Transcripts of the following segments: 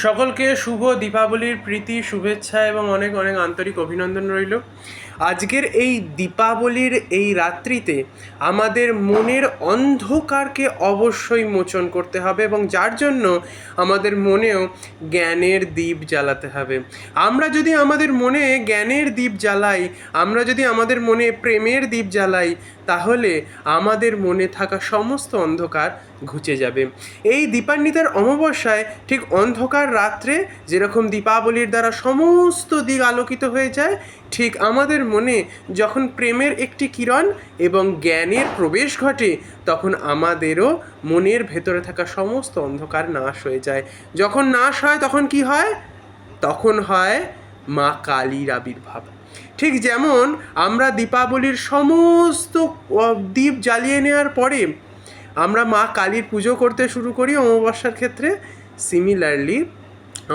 সকলকে শুভ দীপাবলির প্রীতি, শুভেচ্ছা এবং অনেক অনেক আন্তরিক অভিনন্দন রইল। আজকের এই দীপাবলির এই রাত্রিতে আমাদের মনের অন্ধকারকে অবশ্যই মোচন করতে হবে এবং যার জন্য আমাদের মনেও জ্ঞানের দীপ জ্বালাতে হবে। আমরা যদি আমাদের মনে জ্ঞানের দীপ জ্বালাই, আমরা যদি আমাদের মনে প্রেমের দীপ জ্বালাই, তাহলে আমাদের মনে থাকা সমস্ত অন্ধকার ঘুচে যাবে। এই দীপান্বিতার অমাবস্যায় ঠিক অন্ধকার রাত্রে যেরকম দীপাবলির দ্বারা সমস্ত দিক আলোকিত হয়ে যায়, ঠিক আমাদের মনে যখন প্রেমের একটি কিরণ এবং জ্ঞানের প্রবেশ ঘটে, তখন আমাদেরও মনের ভেতরে থাকা সমস্ত অন্ধকার নাশ হয়ে যায়। যখন নাশ হয় তখন কি হয়? তখন হয় মা কালীর আবির্ভাব। ঠিক যেমন আমরা দীপাবলির সমস্ত দ্বীপ জ্বালিয়ে নেওয়ার পরে আমরা মা কালীর পুজো করতে শুরু করি অমাবস্যার ক্ষেত্রে, সিমিলারলি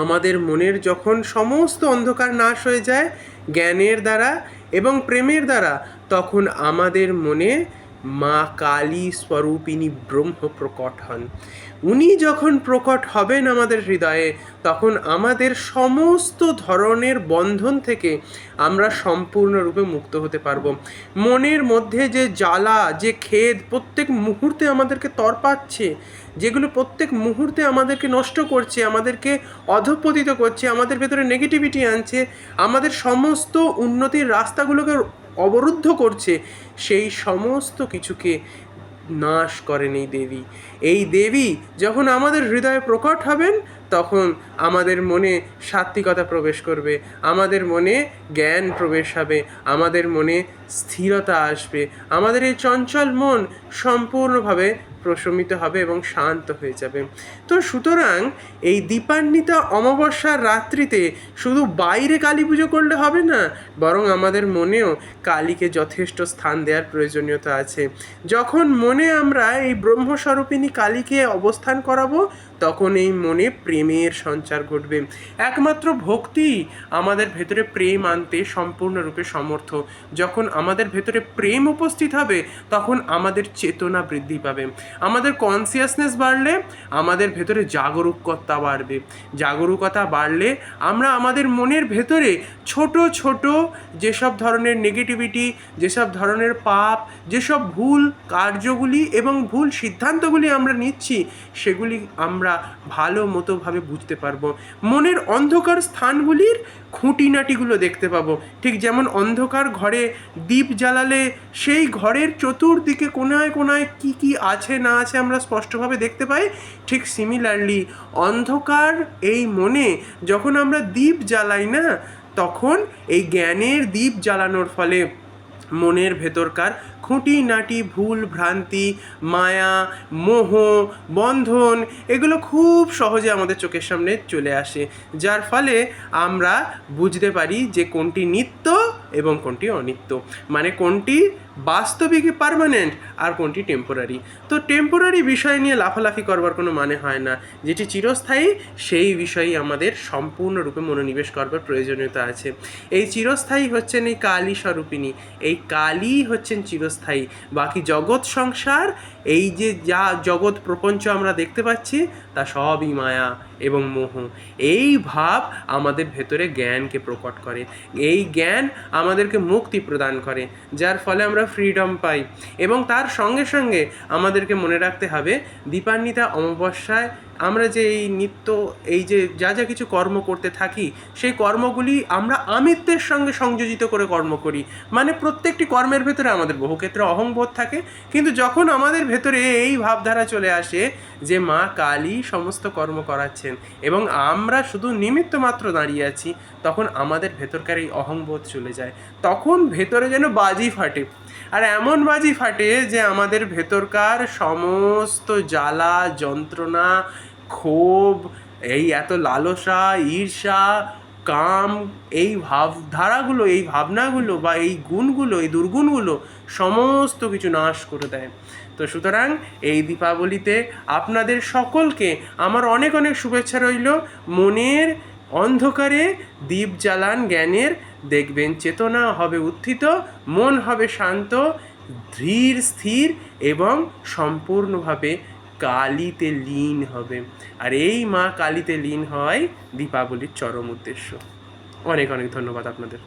আমাদের মনের যখন সমস্ত অন্ধকার নাশ হয়ে যায় জ্ঞানের দ্বারা এবং প্রেমের দ্বারা, তখন আমাদের মনে মা কালী স্বরূপিণী ব্রহ্ম প্রকট হন। উনি যখন প্রকট হবেন আমাদের হৃদয়ে, তখন আমাদের সমস্ত ধরনের বন্ধন থেকে আমরা সম্পূর্ণরূপে মুক্ত হতে পারবো। মনের মধ্যে যে জ্বালা, যে খেদ প্রত্যেক মুহূর্তে আমাদেরকে তড়পাচ্ছে, যেগুলো প্রত্যেক মুহূর্তে আমাদেরকে নষ্ট করছে, আমাদেরকে অধঃপতিত করছে, আমাদের ভেতরে নেগেটিভিটি আনছে, আমাদের সমস্ত উন্নতির রাস্তাগুলোকে অবরুদ্ধ করছে, সেই সমস্ত কিছুকে নাশ করেন এই দেবী। এই দেবী যখন আমাদের হৃদয়ে প্রকট হবেন, তখন আমাদের মনে সাত্ত্বিকতা প্রবেশ করবে, আমাদের মনে জ্ঞান প্রবেশ হবে, আমাদের মনে স্থিরতা আসবে, আমাদের এই চঞ্চল মন সম্পূর্ণভাবে প্রশমিত হবে এবং শান্ত হয়ে যাবে। তো সুতরাং এই দীপান্বিতা অমাবস্যার রাত্রিতে শুধু বাইরে কালী পুজো করলে হবে না, বরং আমাদের মনেও কালীকে যথেষ্ট স্থান দেওয়ার প্রয়োজনীয়তা আছে। যখন মনে আমরা এই ব্রহ্মস্বরূপিণী কালীকে অবস্থান করাবো, তখন এই মনে প্রেমের সঞ্চার ঘটবে। একমাত্র ভক্তি আমাদের ভেতরে প্রেম আনতে সম্পূর্ণরূপে সমর্থ। যখন আমাদের ভেতরে প্রেম উপস্থিত হবে, তখন আমাদের চেতনা বৃদ্ধি পাবে, আমাদের কনসিয়াসনেস বাড়লে আমাদের ভেতরে জাগরূকতা বাড়বে। জাগরূকতা বাড়লে আমরা আমাদের মনের ভেতরে ছোট ছোট যেসব ধরনের নেগেটিভিটি, যেসব ধরনের পাপ, যেসব ভুল কার্যগুলি এবং ভুল সিদ্ধান্তগুলি আমরা নিচ্ছি, সেগুলি আমরা ভালো মতোভাবে বুঝতে পারবো। মনের অন্ধকার স্থানগুলির খুঁটিনাটিগুলো দেখতে পাবো। ঠিক যেমন অন্ধকার ঘরে দীপ জ্বালালে সেই ঘরের চতুর্দিকে কোনায় কোনায় কী কী আছে না আছে আমরা স্পষ্টভাবে দেখতে পাই, ঠিক সিমিলারলি অন্ধকার এই মনে যখন আমরা দীপ জ্বালাই না, তখন এই জ্ঞানের দীপ জ্বালানোর ফলে মনের ভেতরকার খুঁটিনাটি ভুল ভ্রান্তি, মায়া, মোহ, বন্ধন, এগুলো খুব সহজে আমাদের চোখের সামনে চলে আসে, যার ফলে আমরা বুঝতে পারি যে কোনটি নিত্য এবং কোনটি অনিত্য, মানে কোনটি বাস্তবিক পার্মানেন্ট আর কোনটি টেম্পোরারি। তো টেম্পোরারি বিষয় নিয়ে লাফালাফি করবার কোনো মানে হয় না। যেটি চিরস্থায়ী সেই বিষয়েই আমাদের সম্পূর্ণরূপে মনোনিবেশ করবার প্রয়োজনীয়তা আছে। এই চিরস্থায়ী হচ্ছেন এই কালী স্বরূপিণী, এই কালী হচ্ছেন চিরস্থায়ী। বাকি জগৎ সংসার, এই যে যা জগৎ প্রপঞ্চ আমরা দেখতে পাচ্ছি, তা সবই মায়া এবং মোহ। এই ভাব আমাদের ভেতরে জ্ঞানকে প্রকট করে, এই জ্ঞান আমাদেরকে মুক্তি প্রদান করে, যার ফলে আমরা ফ্রিডম পাই। এবং তার সঙ্গে সঙ্গে আমাদেরকে মনে রাখতে হবে, দীপান্বিতা অমাবস্যায় আমরা যে এই নিত্য এই যে যা যা কিছু কর্ম করতে থাকি, সেই কর্মগুলি আমরা আমিত্বের সঙ্গে সংযোজিত করে কর্ম করি। মানে প্রত্যেকটি কর্মের ভেতরে আমাদের বহু ক্ষেত্রে অহংবোধ থাকে, কিন্তু যখন আমাদের ভেতরে এই ভাবধারা চলে আসে যে মা কালী সমস্ত কর্ম করাচ্ছেন এবং আমরা শুধু নিমিত্ত মাত্র দাঁড়িয়ে আছি, তখন আমাদের ভেতরকার এই অহংবোধ চলে যায়। তখন ভেতরে যেন বাজি ফাটে, আর এমন বাজি ফাটে যে আমাদের ভেতরকার সমস্ত জ্বালা, যন্ত্রণা, ক্ষোভ, এই এত লালসা, ঈর্ষা, কাম, এই ভাবধারাগুলো, এই ভাবনাগুলো বা এই গুণগুলো, এই দুর্গুণগুলো সমস্ত কিছু নাশ করে দেয়। তো সুতরাং এই দীপাবলিতে আপনাদের সকলকে আমার অনেক অনেক শুভেচ্ছা রইল। মনের অন্ধকারে দীপ জ্বালান জ্ঞানের, দেখবেন চেতনা হবে উত্থিত, মন হবে শান্ত, ধীর স্থির এবং সম্পূর্ণভাবে কালীতে লীন হবে। আর এই মা কালীতে লীন হয় দীপাবলির চরম উদ্দেশ্য। অনেক অনেক ধন্যবাদ আপনাদের।